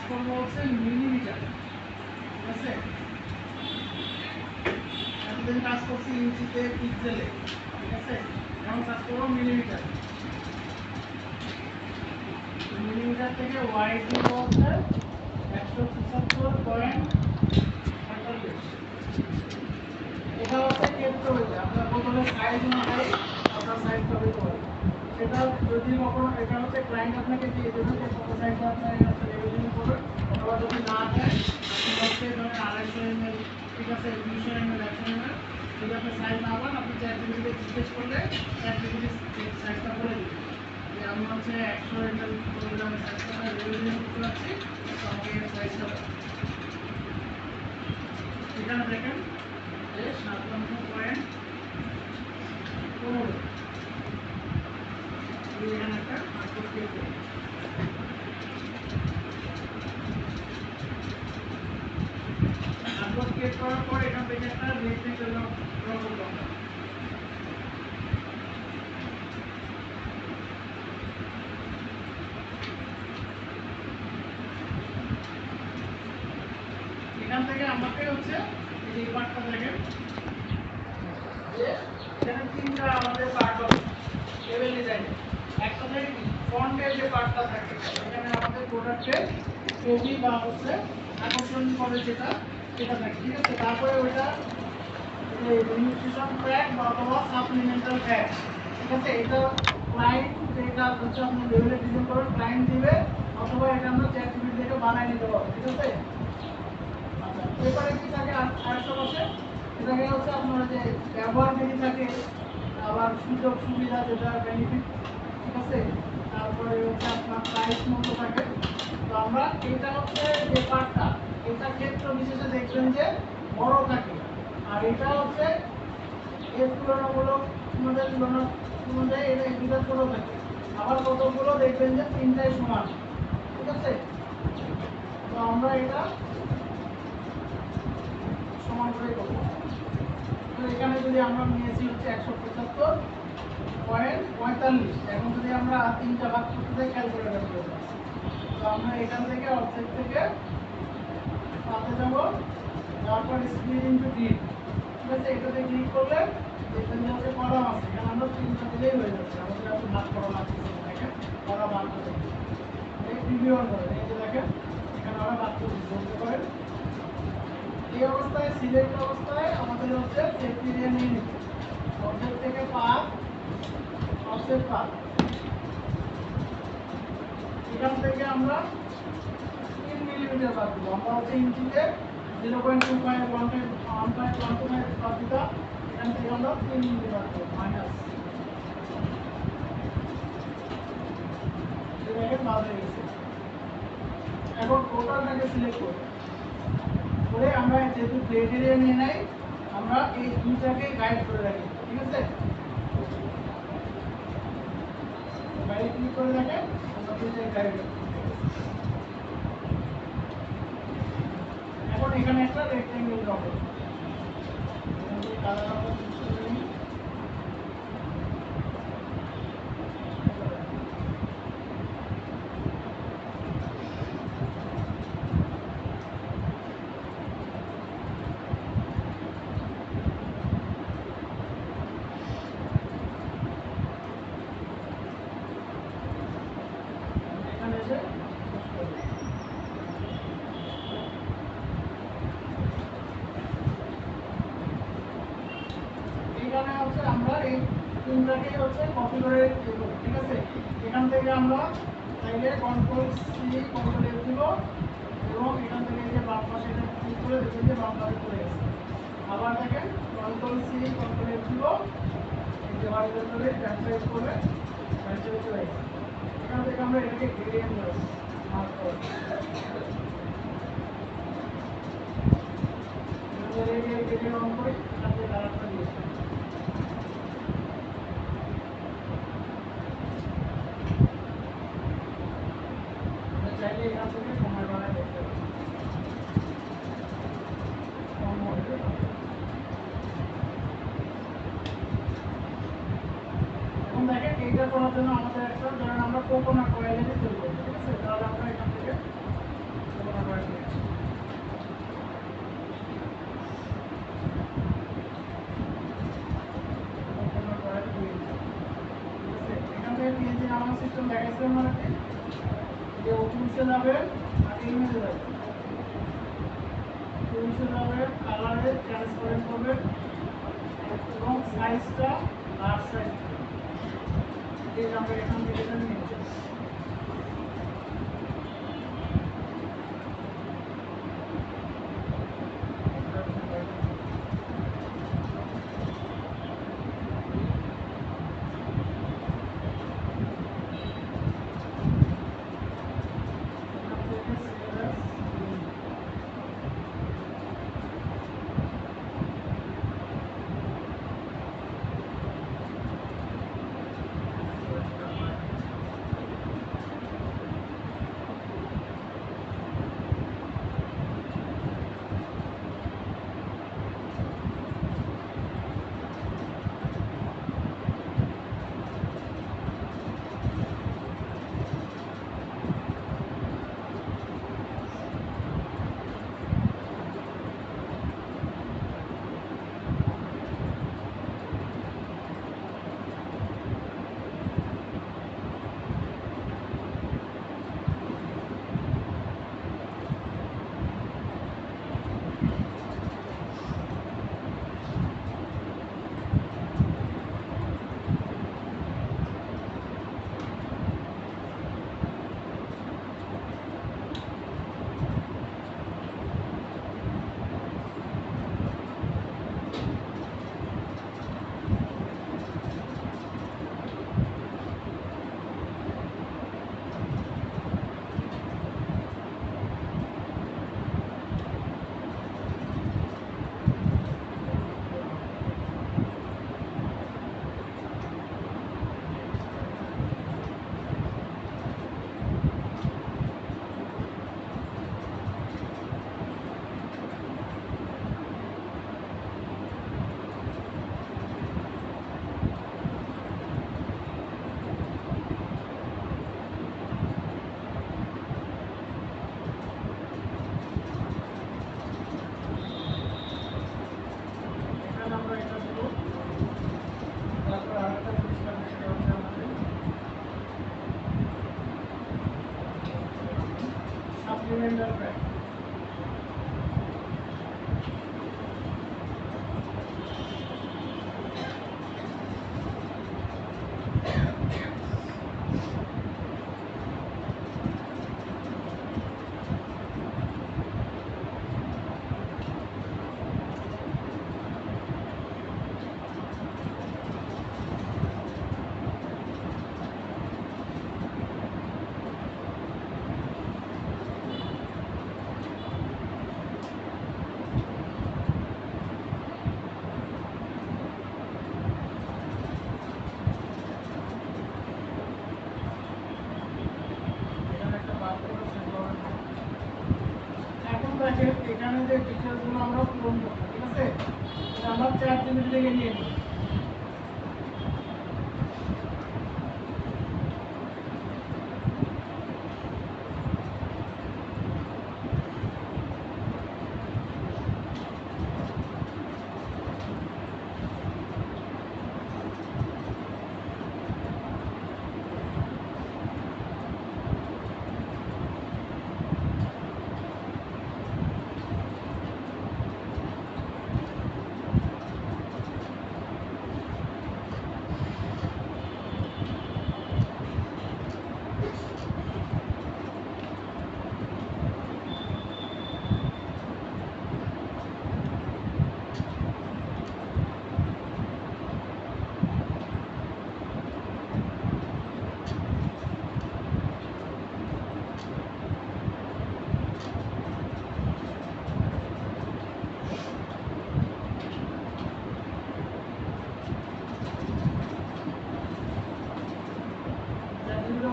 করবো হচ্ছে মিলিমিটার, ঠিক আছে? এতদিন কাজ করছি ইঞ্চিতে, পিক্সেলে, ঠিক আছে? এখন কাজ করবো মিলিমিটার। মিলিমিটার থেকে ওয়াই দিব হচ্ছে 175.48। এটা হচ্ছে ক্ষেত্র হইতে আপনার বোতলের সাইজ অনুযায়ী আপনার সাইজ হবে করে সেটা যদি কখনো এটা হচ্ছে ক্লায়েন্ট আপনাকে দিয়ে দেবে যে কত সাইজে আপনার হচ্ছে লেবেলিং করবেন, অথবা যদি না দেয় আপনি হচ্ছে ধরেন 250 ml, ঠিক আছে, 200 ml, 100 ml, যদি আপনি সাইজ না পান আপনি চ্যাট জিপিটিতে জিজ্ঞেস করলে চ্যাট জিপিটি সাইজটা বলে দিবে যে আমি হচ্ছে 100 ml কিলোগ্রামের সাইজটা লেবেলিং করতে পারছি, তো আমাকে এই সাইজটা দাও। এখানে দেখেন যে 57.15 এখানে একটা মার্কেট ক্রিয়েট করব। আপলোড ক্রিয়েট করার পর এখান থেকে একটা রেক্টেঙ্গেল ড্র করব আমরা। এখান থেকে আমাকে হচ্ছে এই পার্টটা দেখেন যে এখানে তিনটা আমাদের পার্ট হবে লেভেল ডিজাইনে। একটা থেকে ফন্টের যে পার্টটা থাকে এখানে আমাদের প্রোডাক্টের ছবি বা হচ্ছে আকর্ষণ করে যেটা সেটা থাকে, ঠিক আছে? তারপরে ওইটা নিউট্রিশন ফ্যাট বা অথবা সাপ্লিমেন্টাল ফ্যাট, ঠিক আছে? এটা ক্লায়েন্ট যেটা হচ্ছে আপনি লেভেলে ডিজাইন করেন ক্লায়েন্ট দিবে, অথবা এটা আমরা চ্যাট জিপিটি থেকে বানাই নিতে পারবো, ঠিক আছে? আচ্ছা, এরপরে কি থাকে আরেকটা বসে এটাকে হচ্ছে আপনার যে ব্যবহার যদি থাকে, আবার সুযোগ সুবিধা যেটা বেনিফিট, ঠিক আছে? তারপরে হচ্ছে আপনার প্রাইস মূল্য থাকে। তো আমরা এটা হচ্ছে যে পার্টটা এটা ক্ষেত্র বিশেষে দেখবেন যে বড় থাকে, আর এটা হচ্ছে এর তুলনামূলক আমাদের তুলনা অনুযায়ী এটা একটু ছোট থাকে। আবার কতগুলো দেখবেন যে তিনটাই সমান, ঠিক আছে? তো আমরা এটা সমান করে করবো। তো এখানে যদি আমরা নিয়েছি হচ্ছে 175.45, এখন যদি আমরা তিনটা ভাগ করতে যাই ক্যালকুলেটর করে, তো আমরা এখান থেকে অর্ধেক থেকে পাতে যাবো, যাওয়ার পর স্প্লিট ইনটু গ্রিড, ঠিক আছে? এটাতে ক্লিক করলে দেখবেন যে হচ্ছে কলাম আছে, এখানে আমরা তিনটা দিলেই হয়ে যাচ্ছে, আমাদের এত ভাগ করা লাগছে না। দেখেন কলা ভাগ করে এই প্রিভিউ অন করেন, এই যে দেখেন এখানে আমরা ভাগ করে বলতে পারেন। এই অবস্থায় সিলেক্ট অবস্থায় আমাদের হচ্ছে সেফটি দিয়ে নিয়ে নিতে অর্ধেক থেকে পাঁচ অফসেট পাঁচ, এখান থেকে আমরা 3 মিলিমিটার বাদ দেবো। আমরা হচ্ছে ইঞ্চিতে 0.25 বাদ দিতাম, এখান থেকে আমরা 3 মিলি বাদ দেবো মাইনাস, দেখেন বাদ হয়ে গেছে। এখন টোটালটাকে সিলেক্ট করব করে আমরা যেহেতু প্লেট এরিয়া নিয়ে নেই আমরা এই দুইটাকে গাইড করে রাখি, ঠিক আছে? গাইড ক্লিক করে দেখেন আমরা দুইটাকে গাইড। এখন এখানে একটা রেক্টেঙ্গেল ড্র করব, কালার আমরা চুজ করে নিই। এখানে এসে এইখানে হচ্ছে আমরা এই তিনটাকে হচ্ছে কপি করে দেব, ঠিক আছে? এখান থেকে আমরা চাইলে কন্ট্রোল সি কন্ট্রোল এফ দিব এবং এখান থেকে এই যে বাম পাশে এটা ক্লিক করে দেখবেন যে বাম পাশে চলে গেছে। আবার দেখেন কন্ট্রোল সি কন্ট্রোল এফ দিব, এই যে হরিজন্টালি ট্রান্সলেট করে ট্রান্সলেট চলে গেছে। এখান থেকে আমরা এটাকে গ্রেডিয়েন্ট দেব মার্ক করে গ্রেডিয়েন্ট অন করি, এখান থেকে কালারটা দিয়ে চাইলে এখান থেকে সময় বাড়ায় দেখতে পারি। এখন দেখেন এইটা করার জন্য আমাদের একটা ধরেন আমরা কোকোনাট অয়েল এনে তৈরি করবো, ঠিক আছে? তাহলে আমরা এখান থেকে আমার সিস্টেম দেখাইছে মানে যে অফিসে যাবে আর ইমেজে যাবে, অফিসে যাবে কালারে ট্রান্সপারেন্ট হবে এবং সাইজটা লার্জ সাইজ যে আমরা এখান থেকে এটা নিয়ে যাবো। Supplemental pack. এখানে যে ডিটেলসগুলো আমরা পূরণ করবো, ঠিক আছে, আমরা 4 জিবি থেকে নিয়ে নিই।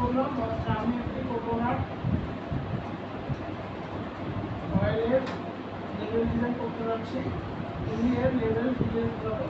হলো আমি একটি কোকোনাট অয়েলের লেবেল ডিজাইন করতে যাচ্ছি। তুমি এর লেবেল ডিজাইন করবে।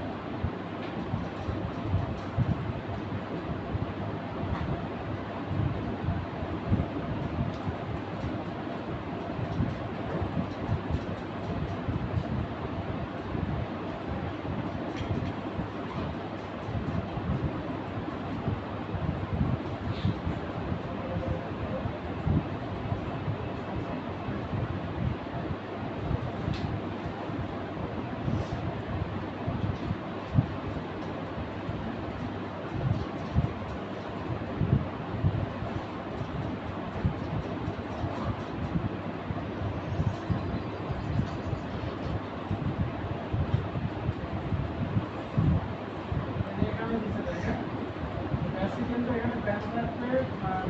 বেশি কিন্তু এখানে ব্যান্ড থাকবে,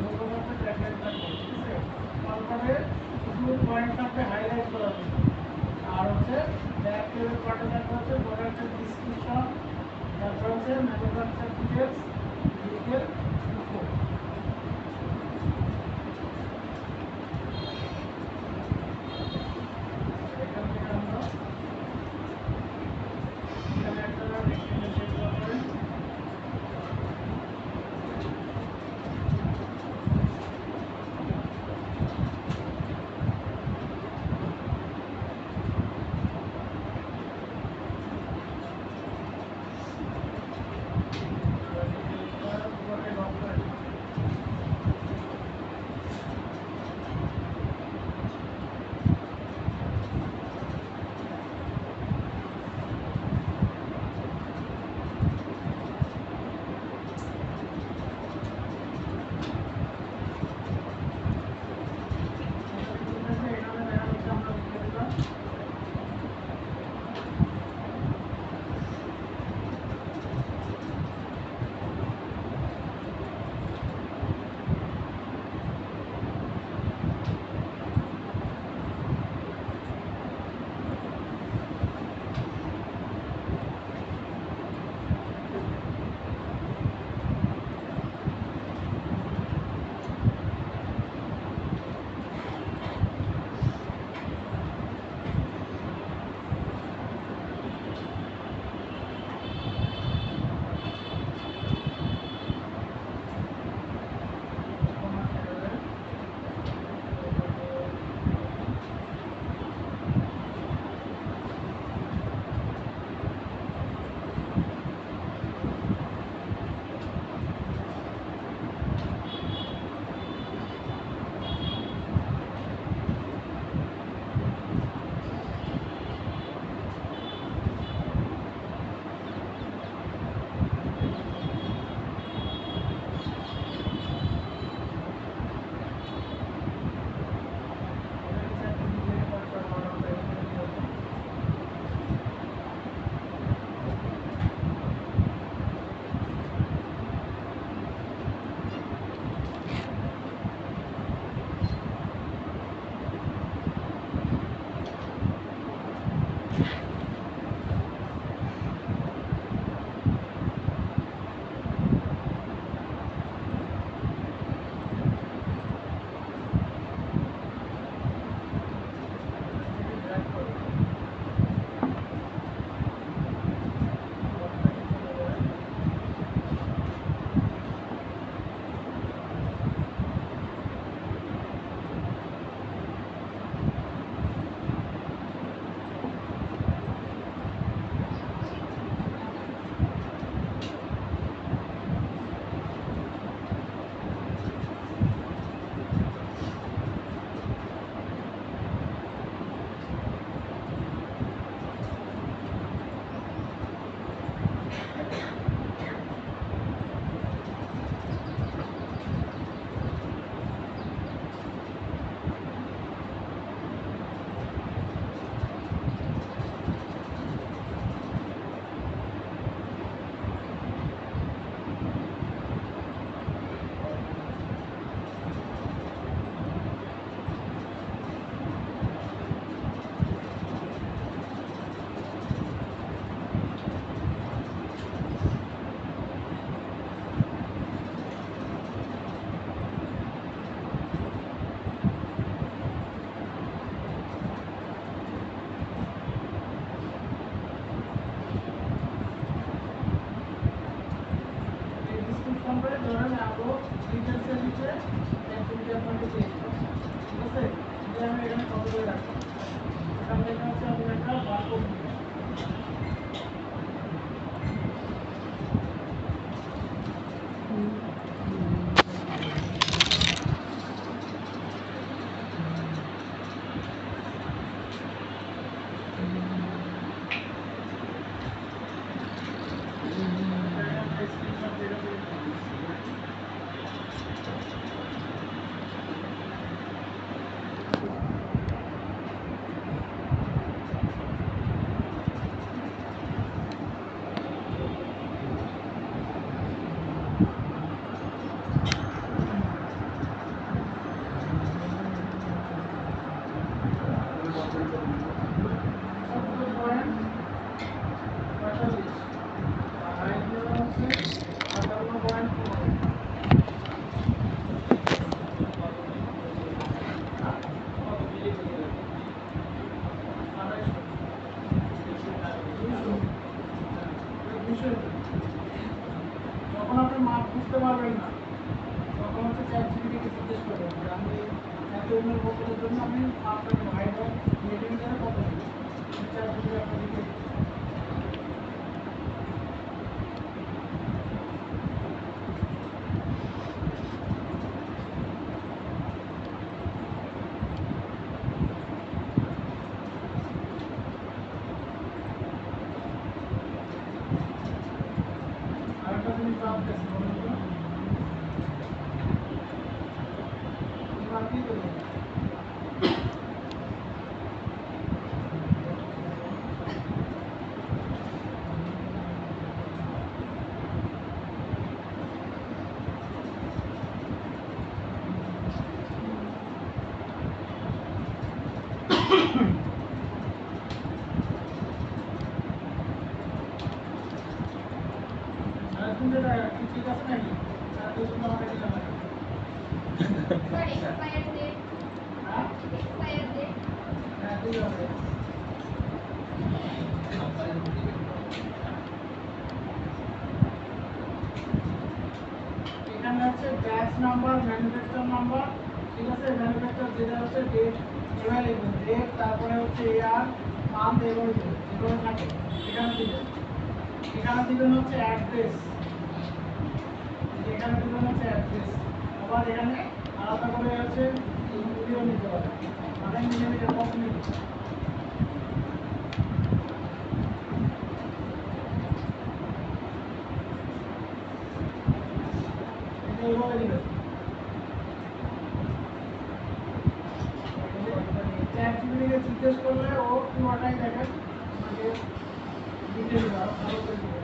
লোগো থাকবে, ট্যাগলাইন থাকবে, ঠিক আছে? তারপরে কিছু পয়েন্ট থাকবে হাইলাইট করার জন্য। আর হচ্ছে ব্যাক টেবিল পার্টে থাকবে হচ্ছে প্রোডাক্টের ডিসক্রিপশন, তারপর হচ্ছে ম্যানুফ্যাকচার ডিটেলস, লিগেল ইনফো। এখান থেকে আমরা এখানে একটা রেক্টেঙ্গেল শেপ করবেন। ধরেন আরো ডিটেলসের নিচে অ্যাক্টিভিটি আপনাকে দিয়ে দিতে হবে, ঠিক আছে? যে আমি এখানে কপি করে রাখবো, এখান থেকে হচ্ছে আমি একটা বারকোড দিই। তখন আপনি মাপ বুঝতে পারবেন না, তখন হচ্ছে ChatGPT-কে জিজ্ঞেস করবেন যে আমি এত এমএল বোতলের জন্য আমি মাপটা হাইট অফ মিলিমিটারে কত দিই, ChatGPT আপনাকে দিয়ে দিবে। আরেকটা জিনিস ভাবতেছি বলুন তো, এবার কি করবো? সারাদিন যেটা কি ঠিক আছে নাকি? সারাদিন শুধু আমাকে দিলাম নাকি? হ্যাঁ? হ্যাঁ, ঠিক আছে। এখানে হচ্ছে ব্যাচ নাম্বার, ম্যানুফ্যাকচার নাম্বার, ঠিক আছে? ম্যানুফ্যাকচার যেটা হচ্ছে ডেট, এবার লিখবেন ডেট, তারপরে হচ্ছে ইয়ার, মান্থ, এভাবে দিবেন, যেভাবে থাকে এখানে দিবেন। এখানে দিবেন হচ্ছে অ্যাড্রেস, এখানে দিবেন হচ্ছে অ্যাড্রেস। আবার এখানে আলাদা করে হচ্ছে ভিডিও নিতে পারেন, মানে মিলিমিটার কত মিলি। এটা এইভাবে দিবেন। ChatGPT-কে জিজ্ঞেস করলে ও পুরোটাই দেখেন আপনাকে ডিটেইল ভালো করে দিবে।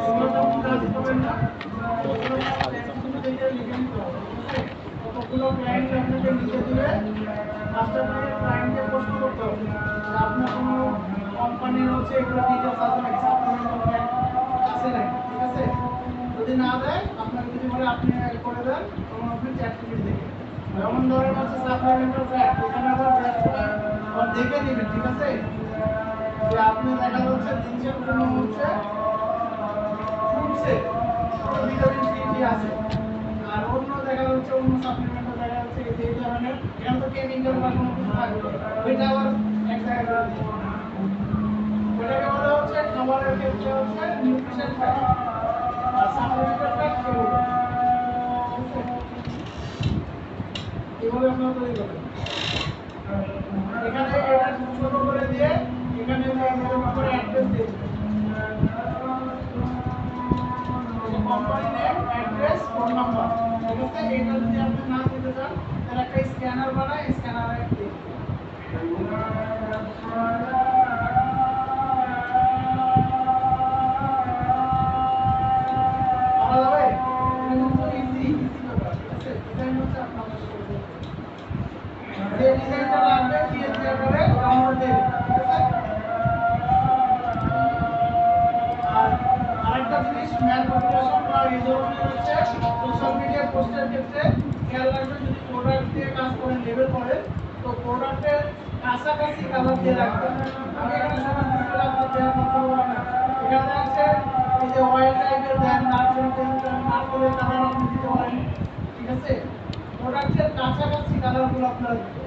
এগুলো তো কাজ করবেন না, এগুলো সব ChatGPT-তে লিখে নিতে হবে, ঠিক আছে? কতগুলো ক্লায়েন্ট আপনাকে লিখে দিবে, ফার্স্ট আপনাকে ক্লায়েন্টকে প্রশ্ন করতে হবে যে আপনার কোনো কোম্পানির হচ্ছে এগুলো ডিটেলস আছে নাকি, সাপ্লিমেন্টাল ক্লায়েন্ট আছে নাকি, ঠিক আছে? যদি না দেয়, আপনাকে যদি বলে আপনি করে দেন, তখন আপনি ChatGPT দেখে, যেমন ধরেন হচ্ছে সাপ্লিমেন্টাল ফ্যাট, এখানে আবার ব্যাচটা আবার দেখে নেবেন, ঠিক আছে? যে আপনি দেখা যাচ্ছে দিচ্ছে কোনো হচ্ছে ফ্রুটসে ভিটামিন সি ডি আছে, আর অন্য দেখা যাচ্ছে অন্য সাপ্লিমেন্টে দেখা যাচ্ছে এই ধরনের এখানে তো কেমিক্যাল বা কোনো কিছু থাকবে, ওইটা আবার এক জায়গায় করে দিই, ওইটাকে বলা হচ্ছে খাবারের ক্ষেত্রে হচ্ছে নিউট্রিশন ফ্যাট, আর সাপ্লিমেন্টাল ফ্যাট সেগুলো, এভাবে আপনারা তৈরি করবেন। এখানে এটা ছোট করে দিয়ে এখানে এরকম করে অ্যাড্রেস দিয়ে দিবেন, company name, address, phone number, ঠিক আছে? এটা যদি আপনি না দিতে চান তাহলে একটা স্ক্যানার বানায় স্ক্যানারে দিয়ে দিবেন। পারা যাবে? এটা কিন্তু ইজি ব্যাপার, ঠিক আছে? ডিজাইন হচ্ছে আপনাদের উপর ডিপেন্ড করে। যে ডিজাইনটা লাগবে PNG আকারে ডাউনলোড দিয়ে দিবেন, ঠিক আছে? আর আরেকটা জিনিস, ম্যাল পপুলেশন বা এই ধরনের হচ্ছে সোশ্যাল মিডিয়া পোস্টের ক্ষেত্রে খেয়াল রাখবেন, যদি প্রোডাক্ট দিয়ে কাজ করেন, লেবেল করেন, তো প্রোডাক্টের কাছাকাছি কালার দিয়ে রাখবেন। আমি এখানে সবার দিকে আপনার দেওয়ার কথা বললাম না, এখানে আছে এই যে অয়েল টাইপের দেন, নারকেলের কালার আপনি দিতে পারেন, ঠিক আছে? প্রোডাক্টের কাছাকাছি কালারগুলো আপনারা দিবেন।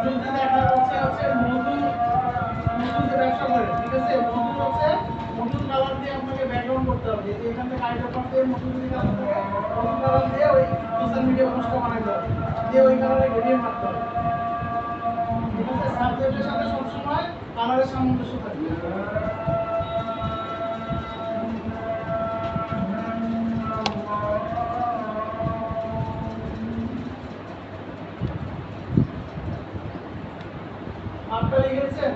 যদি দেখা যাচ্ছে হচ্ছে মধু, মধুতে ব্যবসা করে, ঠিক আছে? মধু হচ্ছে মধুর কালার দিয়ে আপনাকে ব্যাকগ্রাউন্ড করতে হবে, যে এখান থেকে হাইড্রোকার্বন দিয়ে মধু যদি কালার থাকে, মধু কালার দিয়ে ওই সোশ্যাল মিডিয়া পোস্টটা বানাইতে হবে, দিয়ে ওই কালারে গ্রেডিয়েন্ট মারতে হবে, ঠিক আছে? সাবজেক্টের সাথে সবসময় কালারের সামঞ্জস্য থাকবে। মাপটা লিখেছেন?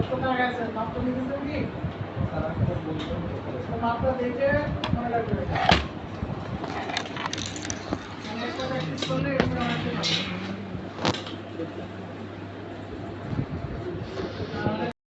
কোথায় গেছেন মাপটা নিতেছেন কি তো মাপটা দেখে মনে রাখবে মানে একটা প্র্যাকটিস করলে এরকম অনেক